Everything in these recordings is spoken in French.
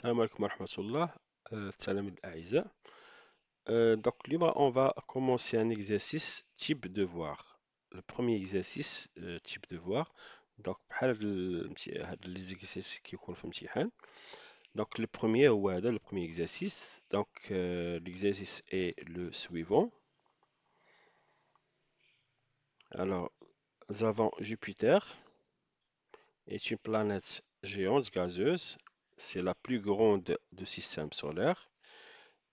Salam alaikum wa rahmatullah. Salam الأعزاء. Donc, là, on va commencer un exercice type devoir. Le premier exercice type devoir. Donc, هاد les exercices qui يكونوا في الامتحان. Donc, le premier هو هذا, le premier exercice. Donc, l'exercice est le suivant. Alors, nous avons Jupiter est une planète géante gazeuse. C'est la plus grande du système solaire.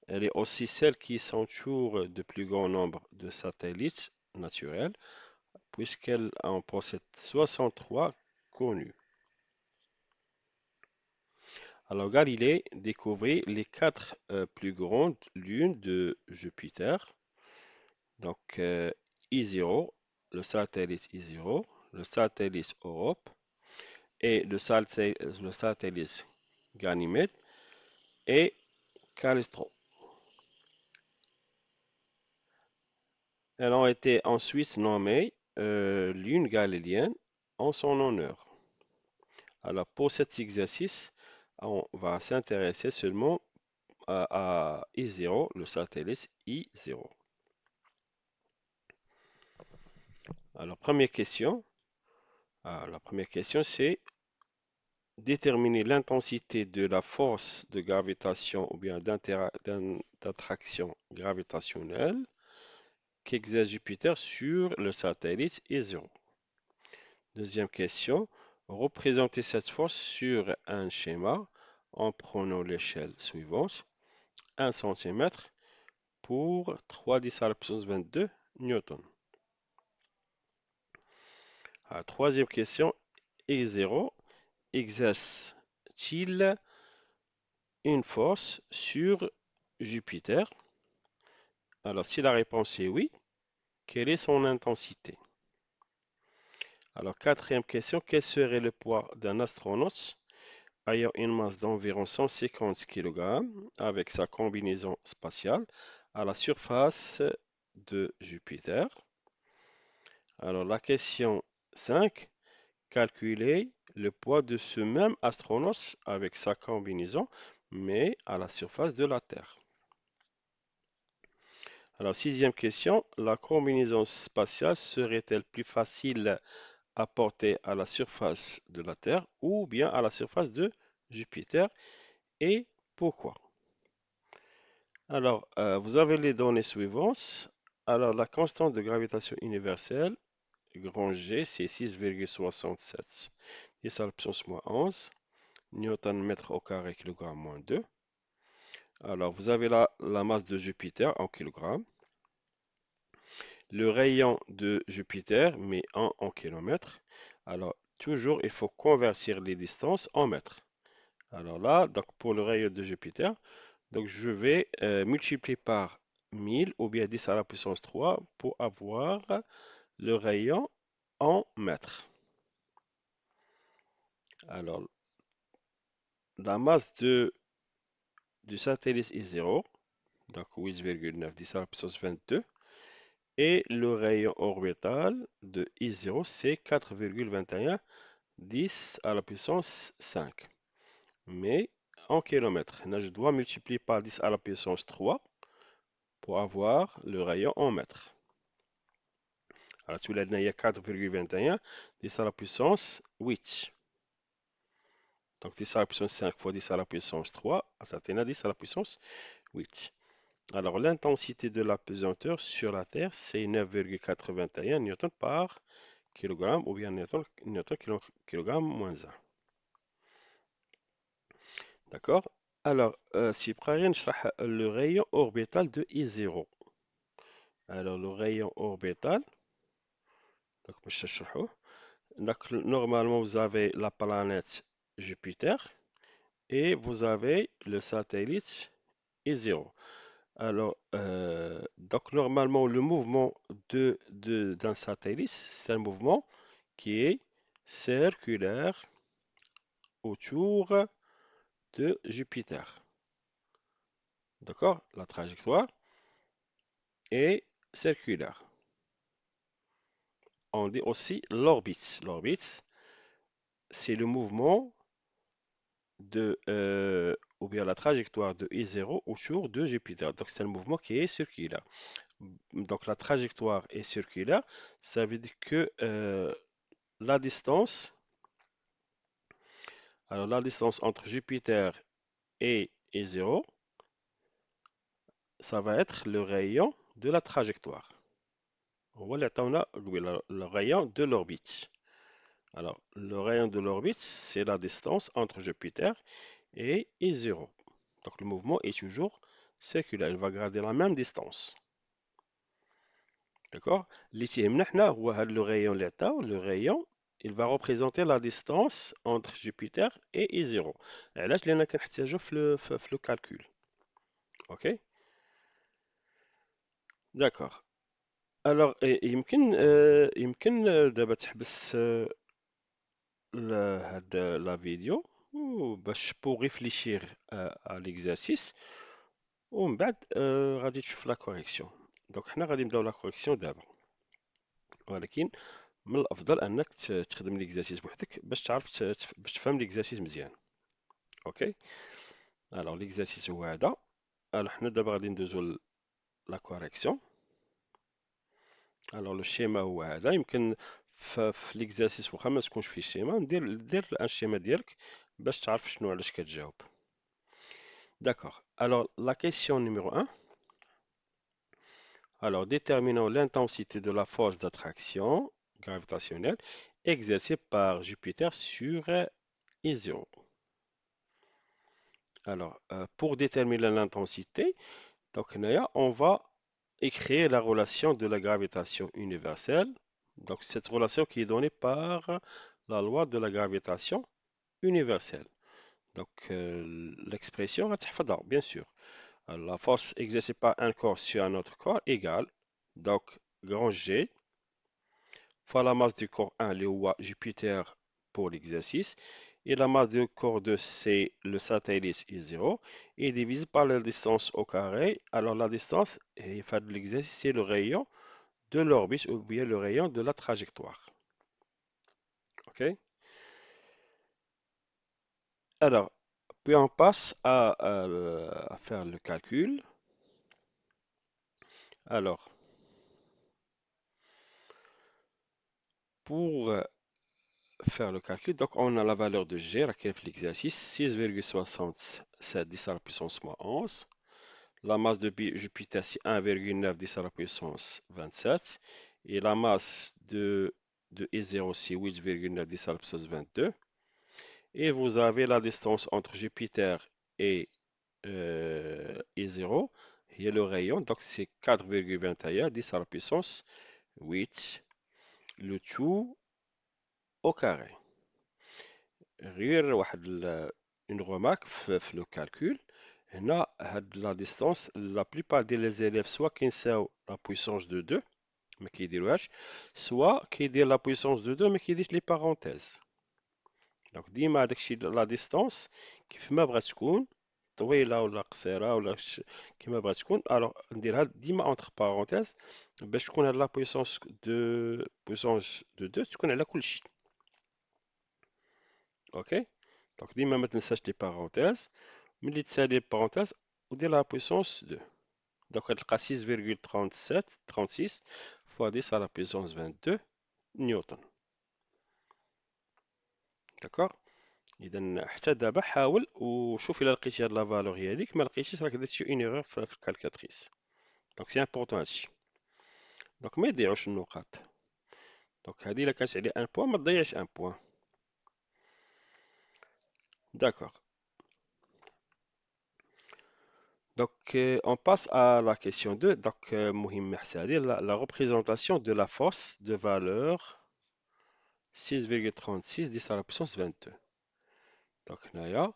Elle est aussi celle qui s'entoure de plus grand nombre de satellites naturels, puisqu'elle en possède 63 connus. Alors Galilée découvrit les quatre plus grandes lunes de Jupiter, donc I0, le satellite I0, le satellite Europe et le satellite Ganymède et Callisto. Elles ont été ensuite nommées lunes galiléennes en son honneur. Alors pour cet exercice, on va s'intéresser seulement à I0, le satellite I0. Alors première question. La première question c'est déterminer l'intensité de la force de gravitation ou bien d'attraction gravitationnelle qu'exerce Jupiter sur le satellite I0. Deuxième question, représenter cette force sur un schéma en prenant l'échelle suivante, 1 cm pour 3 10 à la puissance 22 newtons. Troisième question, E0 exerce-t-il une force sur Jupiter? Alors si la réponse est oui, quelle est son intensité? Alors quatrième question, quel serait le poids d'un astronaute ayant une masse d'environ 150 kg avec sa combinaison spatiale à la surface de Jupiter? Alors la question 5, calculer le poids de ce même astronaute avec sa combinaison, mais à la surface de la Terre. Alors sixième question, la combinaison spatiale serait-elle plus facile à porter à la surface de la Terre ou bien à la surface de Jupiter et pourquoi? Alors, vous avez les données suivantes. Alors, la constante de gravitation universelle, grand G, c'est 6,67 10 à la puissance moins 11 newton mètre au carré kilogramme moins 2. Alors, vous avez là la masse de Jupiter en kilogrammes, le rayon de Jupiter, mais en kilomètres. Alors, toujours, il faut convertir les distances en mètres. Alors là, donc pour le rayon de Jupiter, donc je vais multiplier par 1000 ou bien 10 à la puissance 3 pour avoir le rayon en mètres. Alors, la masse du satellite est 0, donc 8,9 10 à la puissance 22, et le rayon orbital de I0, c'est 4,21 10 à la puissance 5. Mais en kilomètres, là, je dois multiplier par 10 à la puissance 3 pour avoir le rayon en mètres. Alors, tu l'as, il y a 4,21 10 à la puissance 8. Donc, 10 à la puissance 5 fois 10 à la puissance 3, ça tient à 10 à la puissance 8. Alors, l'intensité de la pesanteur sur la Terre, c'est 9,81 newton par kilogramme ou bien newton kilogramme moins 1. D'accord? Alors, si je نشرح le rayon orbital de I0. Alors, le rayon orbital, donc, normalement, vous avez la planète Jupiter et vous avez le satellite I0. Alors, donc normalement, le mouvement d'un satellite, c'est un mouvement qui est circulaire autour de Jupiter. D'accord? La trajectoire est circulaire. On dit aussi l'orbite. L'orbite, c'est le mouvement ou ou bien la trajectoire de I0 autour de Jupiter. Donc c'est un mouvement qui est circulaire. Donc la trajectoire est circulaire, ça veut dire que la distance, alors la distance entre Jupiter et I0, ça va être le rayon de la trajectoire. Voilà, on a le rayon de l'orbite. Alors, le rayon de l'orbite, c'est la distance entre Jupiter et I0. Donc, le mouvement est toujours circulaire. Il va garder la même distance. D'accord? اللي تيهمنا حنا هو هذا le rayon اللي عطاو le rayon il va représenter la distance entre Jupiter et I0. علاش؟ لأن كنحتاجو في le calcul. OK? D'accord. Alors يمكن دابا تحبس la vidéo باش pour réfléchir à l'exercice ومن بعد غادي تشوف la correction. Donc حنا غادي نبداو la correction دابا. ولكن من الافضل انك تخدم ليكزارسيس بوحدك باش تعرف باش تفهم ليكزارسيس مزيان. اوكي. الوغ ليكزارسيس هو هذا. الوغ حنا دابا غادي ندوزو لا كوريكسيون. الوغ لو شيما هو هذا. يمكن في ليكزارسيس واخا ما تكونش فيه شيما دير ان شيما ديالك باش تعرف شنو علاش كتجاوب. D'accord. Alors, la question numéro un. Alors, déterminons l'intensité de la force d'attraction gravitationnelle exercée par Jupiter sur I0. Alors, pour déterminer l'intensité, donc, on va écrire la relation de la gravitation universelle. Donc, cette relation qui est donnée par la loi de la gravitation universelle. Donc, l'expression, bien sûr. La force exercée par un corps sur un autre corps égale, donc, grand G, fois la masse du corps 1, le Jupiter pour l'exercice, et la masse du corps 2, c'est le satellite I0, et divisé par la distance au carré. Alors, la distance, et fait de l'exercice, c'est le rayon de l'orbite ou bien le rayon de la trajectoire. OK? Alors, puis on passe à faire le calcul. Alors, pour faire le calcul, donc on a la valeur de G, laquelle fait l'exercice, 6,67 10 à la puissance moins 11. La masse de Jupiter, c'est 1,9 10 à la puissance 27. Et la masse de E0, c'est 8,9 10 à la puissance 22. Et vous avez la distance entre Jupiter et E0. Et le rayon, donc c'est 4,21 10 à la puissance 8. Le tout au carré. غير une remarque في le calcul. هنا la distance, la plupart des élèves soit كينساو la puissance de 2 ما كيديروهاش, soit كيدير la puissance de 2 ما كيديرش les parenthèses. Donc ديما داكشي la distance كيف ما بغات تكون طويلة ولا قصيرة ولا كيما بغات تكون, alors نديرها ديما entre parenthèses باش تكون هاد la puissance de 2 تكون على كلشي. اوكي. دونك ديما ما تنساش لي parenthèses. ملي تسالي لي parenthèses ودير la puissance 2. Donc, غتلقى 6,36 fois 10 à la puissance 22 نيوتن. داكوغ. اذا حتى دابا حاول وشوف الا لقيتي هاد لا فالور هي هذيك, ما لقيتيش راك درتي اون ايرور في الكالكاتريس. دونك سي امبورطون هادشي. دونك ما يضيعوش النقاط. دونك هادي الا كانت عليه ان بوان ما تضيعش ان بوان. داكوغ. Donc, on passe à la question 2. Donc, مهمة حتى هذه la représentation de la force de valeur 6,36 10 à la puissance 22. Donc, هنايا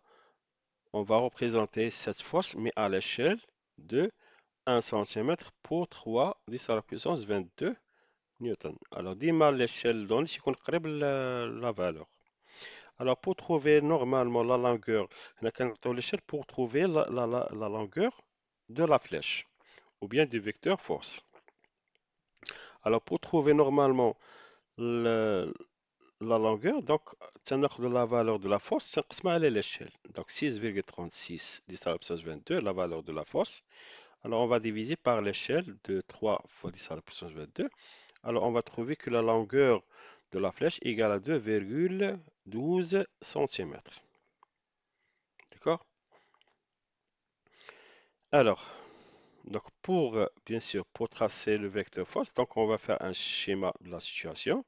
on va représenter cette force, mais à l'échelle de 1 cm pour 3 10 à la puissance 22 newton. Alors, dis-moi l'échelle donnée, c'est qu'on crée la valeur. Alors, pour trouver normalement la longueur, on a l'échelle pour trouver la longueur de la flèche ou bien du vecteur force. Alors, pour trouver normalement la longueur, donc, تناخذ la valeur de la fosse, تنقسمها على l'échelle. Donc, 6,36 10 à la puissance 22, la valeur de la fosse. Alors, on va diviser par l'échelle de 3 fois 10 à la puissance 22. Alors, on va trouver que la longueur de la flèche égale à 2,12 cm. D'accord? Alors, donc bien sûr, pour tracer le vecteur fosse, donc on va faire un schéma de la situation.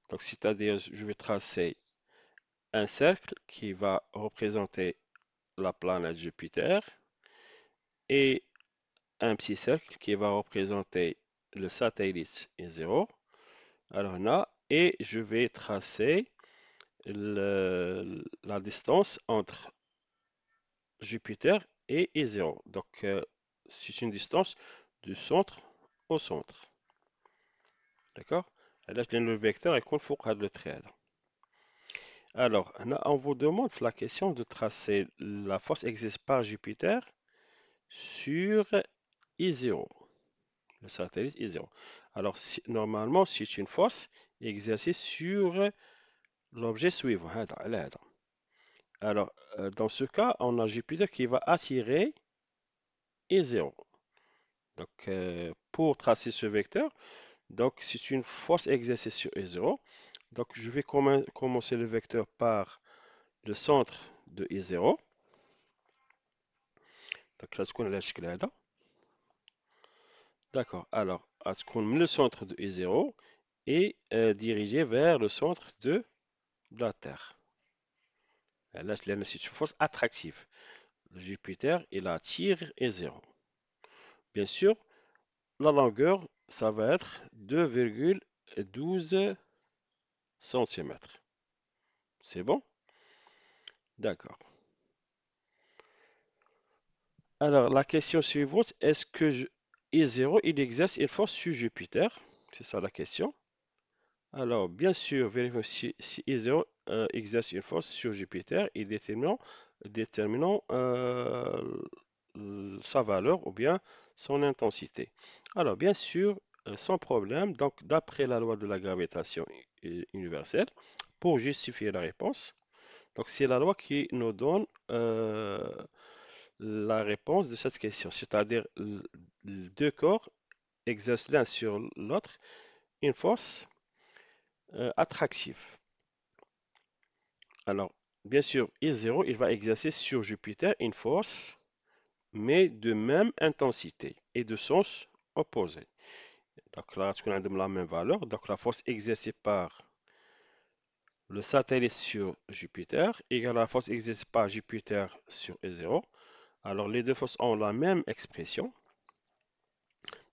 Donc, c'est-à-dire, je vais tracer un cercle qui va représenter la planète Jupiter et un petit cercle qui va représenter le satellite I0. Alors là, et je vais tracer la distance entre Jupiter et I0. Donc, c'est une distance du centre au centre. D'accord? Là, le vecteur est فوق هذا le trait. Alors, là, on vous demande la question de tracer la force exercée par Jupiter sur I0, le satellite I0. Alors, normalement, c'est une force exercée sur l'objet suivant. Alors, dans ce cas, on a Jupiter qui va attirer I0. Donc, pour tracer ce vecteur, donc c'est une force exercée sur I0. Donc, je vais commencer le vecteur par le centre de I0. Donc, غتكون على الشكل هذا. D'accord. Alors, le centre de I0 est dirigé vers le centre de la Terre. Là, c'est une force attractive. Jupiter, il attire I0. Bien sûr, la longueur, ça va être 2,12 cm. C'est bon? D'accord. Alors, la question suivante, est-ce que I0, il exerce une force sur Jupiter? C'est ça la question. Alors, bien sûr, vérifions si I0 exerce une force sur Jupiter et déterminons sa valeur ou bien son intensité. Alors, bien sûr, sans problème, donc d'après la loi de la gravitation universelle, pour justifier la réponse, donc c'est la loi qui nous donne la réponse de cette question, c'est-à-dire deux corps exercent l'un sur l'autre une force attractive. Alors, bien sûr, I0, il va exercer sur Jupiter une force, mais de même intensité et de sens opposé. Donc là, on a la même valeur. Donc la force exercée par le satellite sur Jupiter égale à la force exercée par Jupiter sur I0. Alors les deux forces ont la même expression,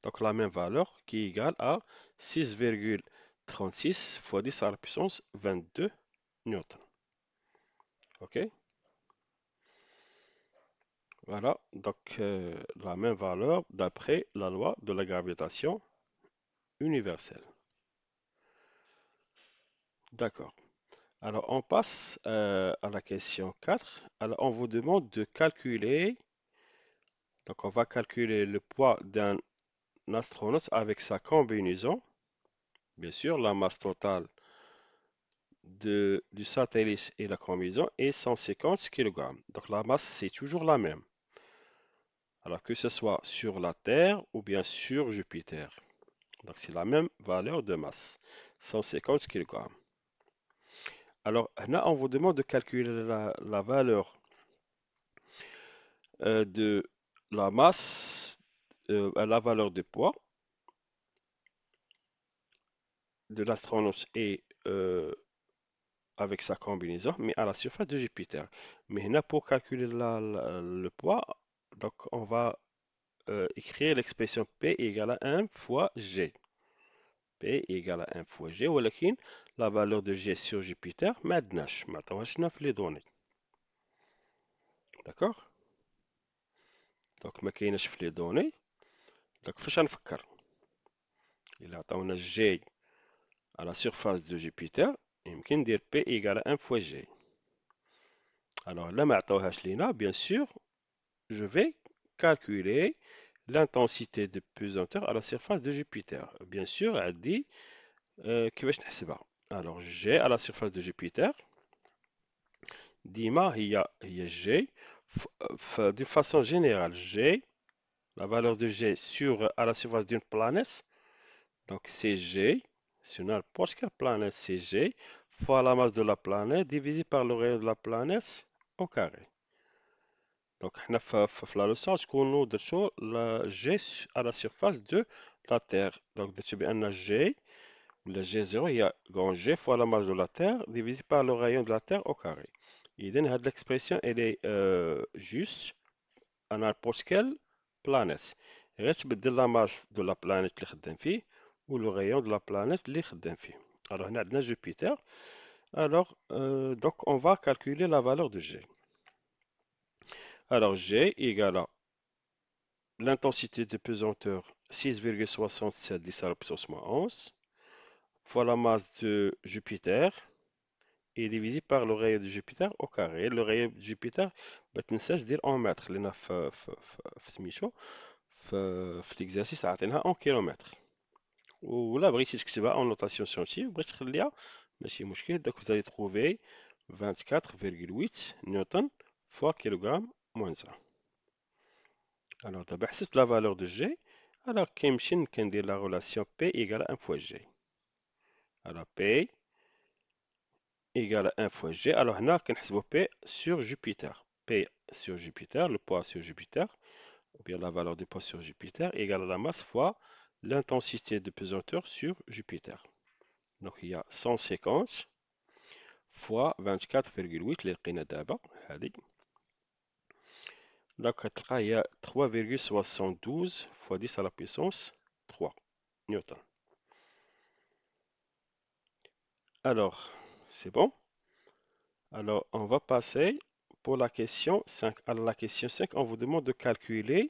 donc la même valeur qui est égale à 6,36 fois 10 à la puissance 22 newtons. OK? Voilà, donc la même valeur d'après la loi de la gravitation universelle. D'accord. Alors on passe à la question 4. Alors on vous demande de calculer, donc on va calculer le poids d'un astronaute avec sa combinaison, bien sûr la masse totale du satellite et la combinaison est 150 kg. Donc la masse c'est toujours la même. Alors que ce soit sur la Terre ou bien sur Jupiter. Donc c'est la même valeur de masse, 150 kg. Alors là, on vous demande de calculer la valeur de la masse, la valeur de poids de l'astronaute et avec sa combinaison, mais à la surface de Jupiter. Mais là, pour calculer le poids, donc on va écrire l'expression P égale à 1 fois G. P égale à 1 fois G, ولكن la valeur de G sur Jupiter ما عندناش، ما عطاوهاش في les données. D'accord? دونك ما كايناش في لي دوني. دونك فاش غنفكر الا عطاونا جي على surface de Jupiter يمكن ندير P égale à 1 fois G. Alors là ما عطاوهاش لينا bien sûr je vais calculer l'intensité de pesanteur à la surface de Jupiter. Bien sûr عندي كيفاش نحسبها. Alors, G à la surface de Jupiter. ديما هي G d'une façon générale. G, la valeur de G à la surface d'une planète. Donc, c'est G sur n'importe quelle planète, c'est G fois la masse de la planète divisé par le rayon de la planète au carré. Donc, la leçon, nous avons la G à la surface de la Terre. Donc, un G, le G0, il y a grand G fois la masse de la Terre divisé par le rayon de la Terre au carré. Et donc, l'expression, elle est juste à n'importe quelle planète. راه تبدل la masse de la planète اللي خدام فيه ou le rayon de la planète اللي خدام فيه. Alors, هنا عندنا Jupiter. Alors, donc, on va calculer la valeur de G. Alors, G égale à l'intensité de pesanteur 6,67 10 à la puissance moins 11 fois la masse de Jupiter et divisé par le rayon de Jupiter au carré. Le rayon de Jupiter, ما تنساش دير en mètres لأن في سميتو في l'exercice عطيناها en kilomètres. ولا بغيتي تكتبها en notation scientifique بغيت تخليها ماشي مشكل. Donc vous allez trouver 24,8 newton fois kilogramme moins 1. Alors d'abord حسبت la valeur de G. Alors كيمشي ندير la relation P égale à 1 fois G. Alors P égale à 1 fois G. Alors هنا كنحسبوا P sur Jupiter. P sur Jupiter, le poids sur Jupiter, ou bien la valeur du poids sur Jupiter égale à la masse fois l'intensité de pesanteur sur Jupiter. Donc il y a 150 fois 24,8 اللي لقينا دابا هذه. Donc كتلقى هي 3,72 fois 10 à la puissance 3 newton. Alors, c'est bon? Alors, on va passer pour la question 5. Alors, la question 5, on vous demande de calculer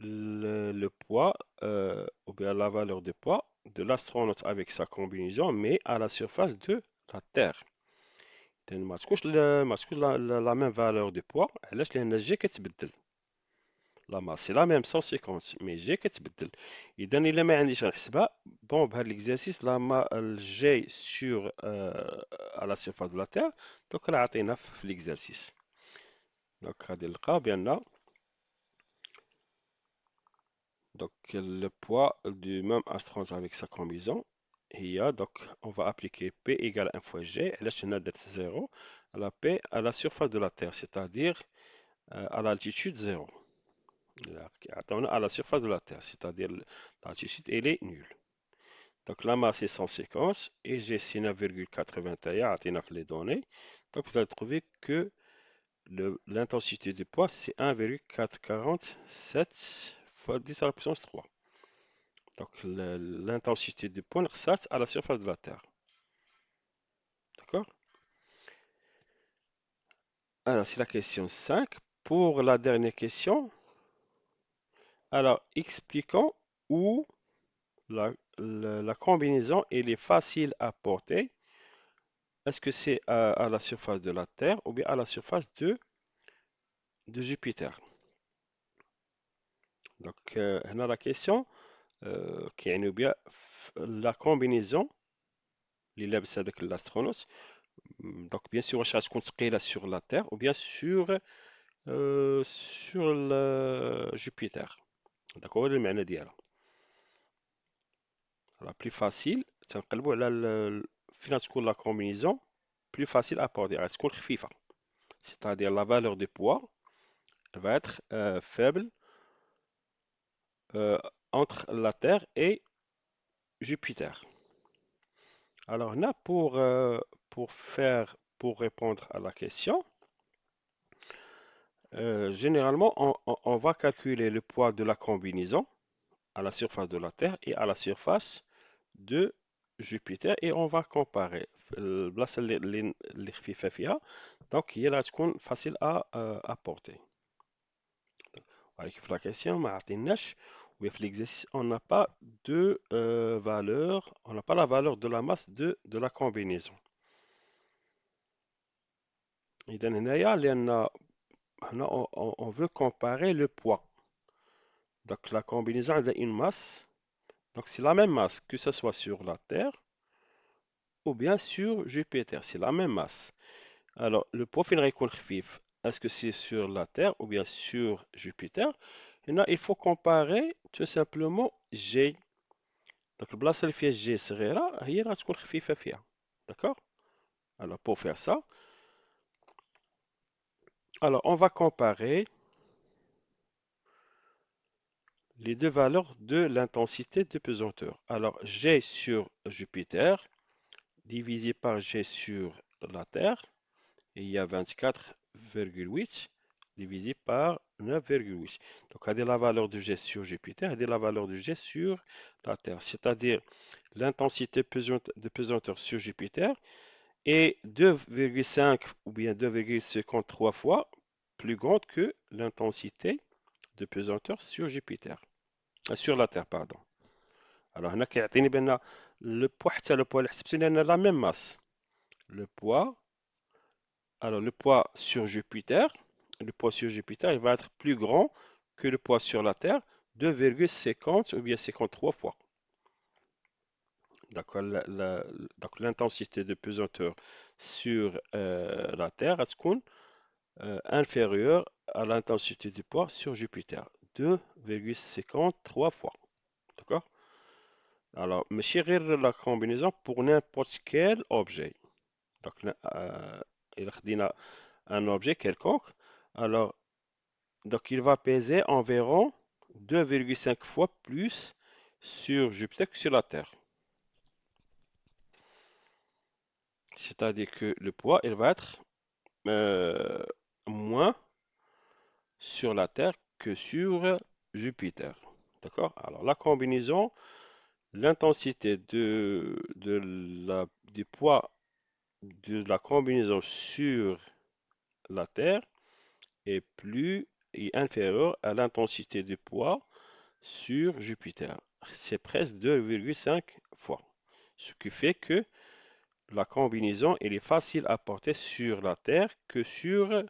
le poids ou bien la valeur de poids de l'astronaute avec sa combinaison, mais à la surface de la Terre. ما تكونش la même valeur de poids. علاش؟ لأن G كتبدل. La masse c'est la même 150 mais G كتبدل. إذا إلا ما عنديش غنحسبها بون بهذا l'exercice G sur à la surface de la Terre donc راه عطينا في l'exercice. Donc غادي نلقاو بأن donc le poids du même astronaute avec sa combinaison donc on va appliquer P égale 1 fois G. علاش هنا درت 0 la P à la surface de la Terre, c'est-à-dire à l'altitude 0. À la surface de la Terre, c'est-à-dire l'altitude elle est nulle. Donc la masse est 150 et j'ai 9,81 à les données. Donc vous allez trouver que l'intensité du poids c'est 1,447 fois 10 à la puissance 3. Donc l'intensité du poids est à la surface de la Terre. D'accord? Alors c'est la question 5. Pour la dernière question, alors expliquons où la combinaison elle est facile à porter. Est-ce que c'est à la surface de la Terre ou bien à la surface de Jupiter? Donc, هنا la question كيعني bien la combinaison اللي لابس هذاك l'astronaute. Donc, bien sûr, واش غتكون ثقيلة sur la Terre ou bien sur Jupiter. داك هو المعنى ديالها. La plus facile تنقلبوا على فين تكون la combinaison plus facile à porter غتكون خفيفة. C'est-à-dire la valeur du poids va être faible entre la Terre et Jupiter. Alors là, pour répondre à la question, généralement, on va calculer le poids de la combinaison à la surface de la Terre et à la surface de Jupiter et on va comparer. البلاصة اللي خفيفة فيها donc هي اللي غتكون facile à porter. Avec la question, ما عطيناش With l'exercice, on n'a pas de valeur, on n'a pas la valeur de la masse de la combinaison. إذا هنايا لأن هنا on veut comparer le poids. Donc la combinaison a une masse. Donc c'est la même masse que ce soit sur la Terre ou bien sur Jupiter. C'est la même masse. Alors, le poids فين غيكون خفيف? Est-ce que c'est sur la Terre ou bien sur Jupiter? Et là, il faut comparer tout simplement G. Donc, البلاصة اللي فيها G صغيرة هي اللي غتكون خفيفة فيها. D'accord? Alors, pour faire ça, alors on va comparer les deux valeurs de l'intensité de pesanteur. Alors, G sur Jupiter divisé par G sur la Terre, et il y a 24,8 divisé par 9,8. Donc, c'est la valeur de G sur Jupiter et la valeur de G sur la Terre. C'est-à-dire l'intensité de pesanteur sur Jupiter est 2,5 ou bien 2,53 fois plus grande que l'intensité de pesanteur sur Jupiter. Sur la Terre, pardon. Alors, هنا كيعطيني بأن le poids حتى le poids اللي حسبتي لأن la même masse. Le poids, alors le poids sur Jupiter, il va être plus grand que le poids sur la Terre, 2,50 ou bien 53 fois. D'accord, donc l'intensité de pesanteur sur la Terre est inférieure à l'intensité du poids sur Jupiter, 2,53 fois. D'accord? Alors, ماشي غير la combinaison pour n'importe quel objet. Donc, il خدينا un objet quelconque. Alors, donc il va peser environ 2,5 fois plus sur Jupiter que sur la Terre. C'est-à-dire que le poids, il va être euh, moins sur la Terre que sur Jupiter. D'accord? Alors, la combinaison, l'intensité du poids de la combinaison sur la Terre est inférieure à l'intensité du poids sur Jupiter. C'est presque 2,5 fois. Ce qui fait que la combinaison elle est facile à porter sur la Terre que sur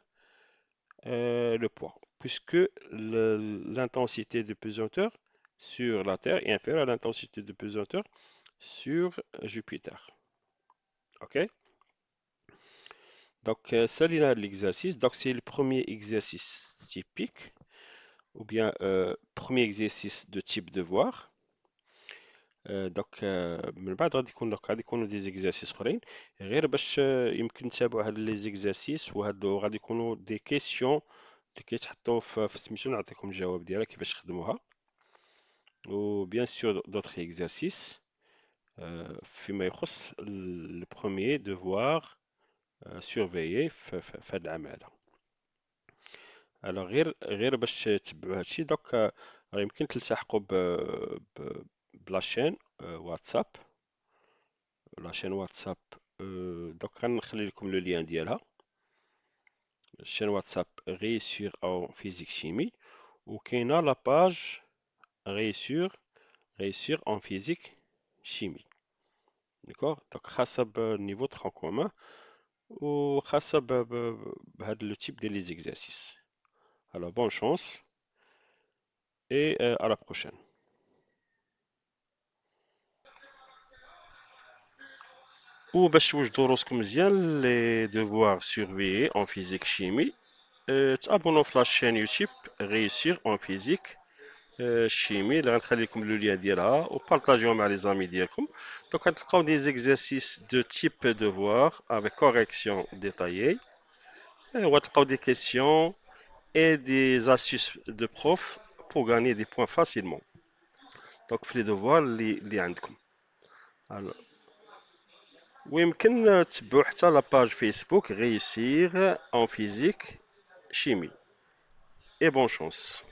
le poids, puisque l'intensité de pesanteur sur la Terre est inférieure à l'intensité de pesanteur sur Jupiter. OK? Donc, ça, c'est l'exercice. Donc, c'est le premier exercice typique, ou bien premier exercice de type devoir. دوك من بعد غادي يكونوا دي زيكزارسيس اخرين غير باش يمكن تتابعوا هاد لي زيكزارسيس وهادو غادي يكونوا دي كيسيون اللي كيتحطوا في سميتو نعطيكم الجواب ديالها كيفاش تخدموها و بيان سور دوطخ اكزارسيس فيما يخص البروميي دوفوار سورفيي في هاد العام هذا. الوغ غير باش تتبعوا هادشي دوك راه يمكن تلتحقوا بلاشين واتساب لاشين واتساب. دوك غنخلي لكم لو ليان ديالها شين واتساب réussir en physique chimie وكاينه لا باج réussir en physique chimie. داكوغ دوك خاصه بالنيفو ترون كومان وخاصه بهاد لو تيب ديال لي زيكزارسيس. alors bonne chance et à la prochaine. وباش توجدوا راسكم مزيان لي devoirs surveillés en physique chimie تابونو في لاشين يوتيوب réussir en physique chimie اللي غنخلي لكم لو ليان ديالها وبارطاجيوها مع لي زامي ديالكم. دونك غتلقاو دي زيكزارسيس دو تيب devoir avec correction détaillée وغتلقاو دي questions et des astuces de prof pour gagner des points facilement. دونك في لي devoirs اللي عندكم. Alors, ويمكن تتبعوا حتى لاباج فيسبوك réussir en physique chimie. Et bonne chance.